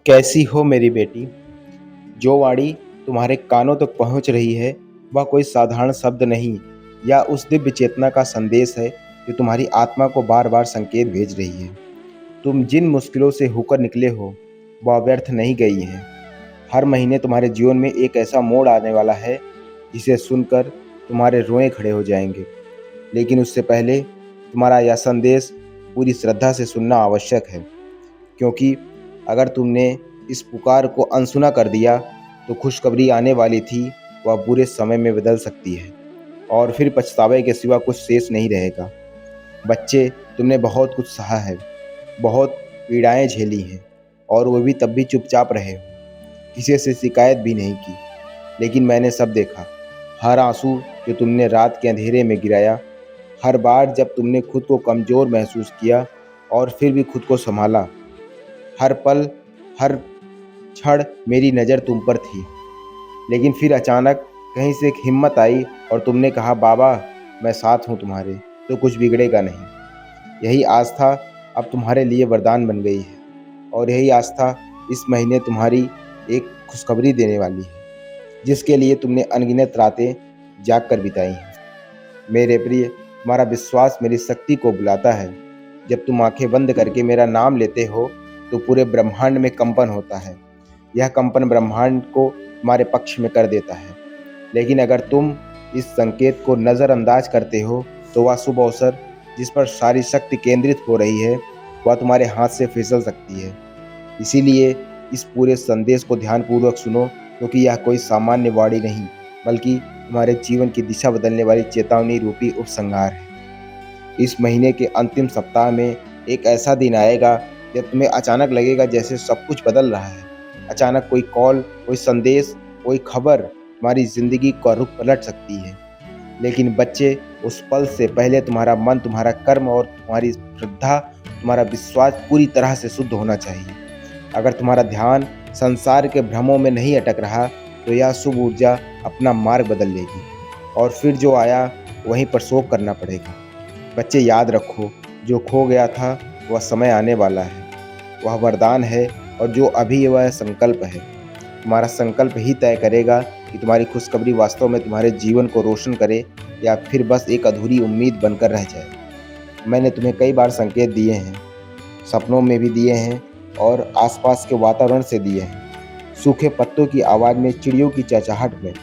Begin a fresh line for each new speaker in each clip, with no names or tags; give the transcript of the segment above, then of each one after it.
कैसी हो मेरी बेटी। जो वाणी तुम्हारे कानों तक पहुंच रही है वह कोई साधारण शब्द नहीं या उस दिव्य चेतना का संदेश है जो तुम्हारी आत्मा को बार बार संकेत भेज रही है। तुम जिन मुश्किलों से होकर निकले हो वह व्यर्थ नहीं गई है। हर महीने तुम्हारे जीवन में एक ऐसा मोड़ आने वाला है जिसे सुनकर तुम्हारे रोए खड़े हो जाएंगे। लेकिन उससे पहले तुम्हारा यह संदेश पूरी श्रद्धा से सुनना आवश्यक है, क्योंकि अगर तुमने इस पुकार को अनसुना कर दिया तो खुशखबरी आने वाली थी वह बुरे समय में बदल सकती है और फिर पछतावे के सिवा कुछ शेष नहीं रहेगा। बच्चे, तुमने बहुत कुछ सहा है, बहुत पीड़ाएं झेली हैं और वो भी तब भी चुपचाप रहे हो, किसी से शिकायत भी नहीं की। लेकिन मैंने सब देखा, हर आंसू जो तुमने रात के अंधेरे में गिराया, हर बार जब तुमने खुद को कमज़ोर महसूस किया और फिर भी खुद को संभाला। हर पल, हर क्षण मेरी नज़र तुम पर थी। लेकिन फिर अचानक कहीं से एक हिम्मत आई और तुमने कहा, बाबा मैं साथ हूँ तुम्हारे, तो कुछ बिगड़ेगा नहीं। यही आस्था अब तुम्हारे लिए वरदान बन गई है और यही आस्था इस महीने तुम्हारी एक खुशखबरी देने वाली है, जिसके लिए तुमने अनगिनत रातें जाग कर बिताई हैं। मेरे प्रिय, तुम्हारा विश्वास मेरी शक्ति को बुलाता है। जब तुम आंखें बंद करके मेरा नाम लेते हो तो पूरे ब्रह्मांड में कंपन होता है। यह कंपन ब्रह्मांड को तुम्हारे पक्ष में कर देता है। लेकिन अगर तुम इस संकेत को नज़रअंदाज करते हो तो वह शुभ अवसर जिस पर सारी शक्ति केंद्रित हो रही है वह तुम्हारे हाथ से फिसल सकती है। इसीलिए इस पूरे संदेश को ध्यानपूर्वक सुनो, क्योंकि यह कोई सामान्य वाणी नहीं बल्कि तुम्हारे जीवन की दिशा बदलने वाली चेतावनी रूपी उपसंहार है। इस महीने के अंतिम सप्ताह में एक ऐसा दिन आएगा जब तुम्हें अचानक लगेगा जैसे सब कुछ बदल रहा है। अचानक कोई कॉल, कोई संदेश, कोई खबर तुम्हारी जिंदगी का रुख पलट सकती है। लेकिन बच्चे, उस पल से पहले तुम्हारा मन, तुम्हारा कर्म और तुम्हारी श्रद्धा, तुम्हारा विश्वास पूरी तरह से शुद्ध होना चाहिए। अगर तुम्हारा ध्यान संसार के भ्रमों में नहीं अटक रहा तो यह शुभ ऊर्जा अपना मार्ग बदल लेगी और फिर जो आया वहीं पर शोक करना पड़ेगा। बच्चे, याद रखो, जो खो गया था वह समय आने वाला है, वह वरदान है, और जो अभी वह संकल्प है। तुम्हारा संकल्प ही तय करेगा कि तुम्हारी खुशखबरी वास्तव में तुम्हारे जीवन को रोशन करे या फिर बस एक अधूरी उम्मीद बनकर रह जाए। मैंने तुम्हें कई बार संकेत दिए हैं, सपनों में भी दिए हैं और आसपास के वातावरण से दिए हैं, सूखे पत्तों की आवाज़ में, चिड़ियों की चहचहाहट में।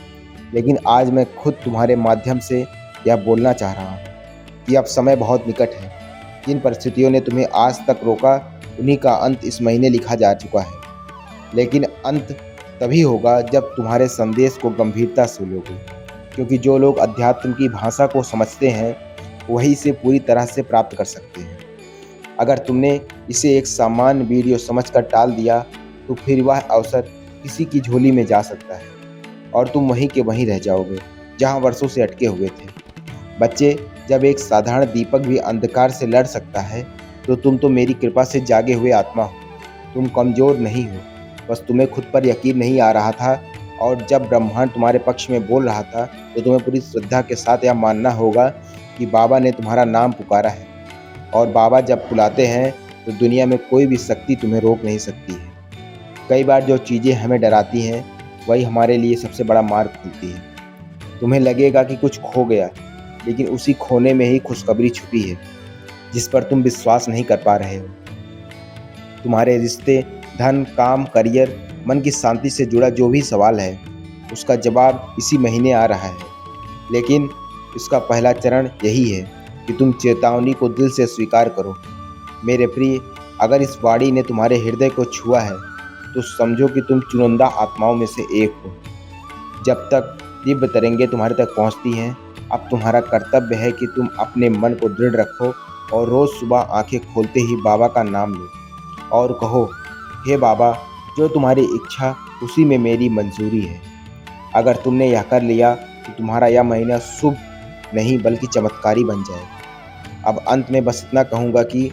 लेकिन आज मैं खुद तुम्हारे माध्यम से यह बोलना चाह रहा हूँ कि अब समय बहुत निकट है। जिन परिस्थितियों ने तुम्हें आज तक रोका उन्हीं का अंत इस महीने लिखा जा चुका है। लेकिन अंत तभी होगा जब तुम्हारे संदेश को गंभीरता से लोगे, क्योंकि जो लोग अध्यात्म की भाषा को समझते हैं वही इसे पूरी तरह से प्राप्त कर सकते हैं। अगर तुमने इसे एक सामान्य वीडियो समझकर टाल दिया तो फिर वह अवसर किसी की झोली में जा सकता है और तुम वहीं के वहीं रह जाओगे जहां वर्षों से अटके हुए थे। बच्चे, जब एक साधारण दीपक भी अंधकार से लड़ सकता है तो तुम तो मेरी कृपा से जागे हुए आत्मा हो। तुम कमज़ोर नहीं हो, बस तुम्हें खुद पर यकीन नहीं आ रहा था, और जब ब्रह्मांड तुम्हारे पक्ष में बोल रहा था तो तुम्हें पूरी श्रद्धा के साथ यह मानना होगा कि बाबा ने तुम्हारा नाम पुकारा है, और बाबा जब बुलाते हैं तो दुनिया में कोई भी शक्ति तुम्हें रोक नहीं सकती है। कई बार जो चीज़ें हमें डराती हैं वही हमारे लिए सबसे बड़ा मार्ग खुलती है। तुम्हें लगेगा कि कुछ खो गया, लेकिन उसी खोने में ही खुशखबरी छुपी है जिस पर तुम विश्वास नहीं कर पा रहे हो। तुम्हारे रिश्ते, धन, काम, करियर, मन की शांति से जुड़ा जो भी सवाल है उसका जवाब इसी महीने आ रहा है। लेकिन इसका पहला चरण यही है कि तुम चेतावनी को दिल से स्वीकार करो। मेरे प्रिय, अगर इस वाणी ने तुम्हारे हृदय को छुआ है तो समझो कि तुम चुनिंदा आत्माओं में से एक हो। जब तक दिव्य तरंगें तुम्हारे तक पहुंचती हैं, अब तुम्हारा कर्तव्य है कि तुम अपने मन को दृढ़ रखो और रोज़ सुबह आंखें खोलते ही बाबा का नाम लो और कहो, हे बाबा, जो तुम्हारी इच्छा उसी में मेरी मंजूरी है। अगर तुमने यह कर लिया तो तुम्हारा यह महीना शुभ नहीं बल्कि चमत्कारी बन जाएगा। अब अंत में बस इतना कहूँगा कि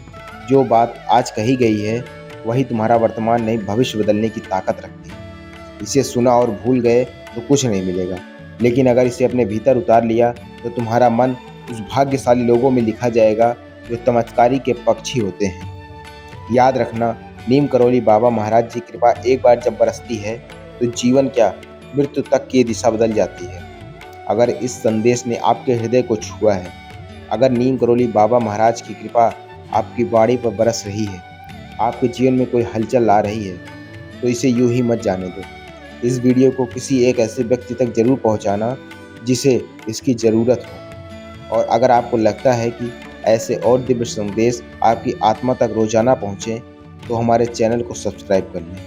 जो बात आज कही गई है वही तुम्हारा वर्तमान नहीं भविष्य बदलने की ताकत रखती है। इसे सुना और भूल गए तो कुछ नहीं मिलेगा, लेकिन अगर इसे अपने भीतर उतार लिया तो तुम्हारा मन उस भाग्यशाली लोगों में लिखा जाएगा जो चमत्कारी के पक्षी होते हैं। याद रखना, नीम करौली बाबा महाराज जी की कृपा एक बार जब बरसती है तो जीवन क्या मृत्यु तक की दिशा बदल जाती है। अगर इस संदेश ने आपके हृदय को छुआ है, अगर नीम करौली बाबा महाराज की कृपा आपकी वाणी पर बरस रही है, आपके जीवन में कोई हलचल ला रही है, तो इसे यूं ही मत जाने दो। इस वीडियो को किसी एक ऐसे व्यक्ति तक जरूर पहुंचाना जिसे इसकी ज़रूरत हो। और अगर आपको लगता है कि ऐसे और दिव्य संदेश आपकी आत्मा तक रोजाना पहुँचें तो हमारे चैनल को सब्सक्राइब कर लें।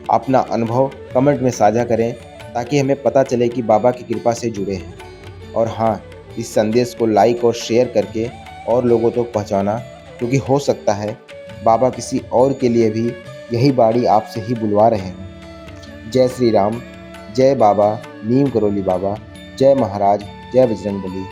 अपना अनुभव कमेंट में साझा करें ताकि हमें पता चले कि बाबा की कृपा से जुड़े हैं। और हाँ, इस संदेश को लाइक और शेयर करके और लोगों तक पहुँचाना, क्योंकि हो सकता है बाबा किसी और के लिए भी यही बाणी आपसे ही बुलवा रहे हैं। जय श्री राम, जय बाबा नीम करौली बाबा, जय महाराज, जय बजरंगबली।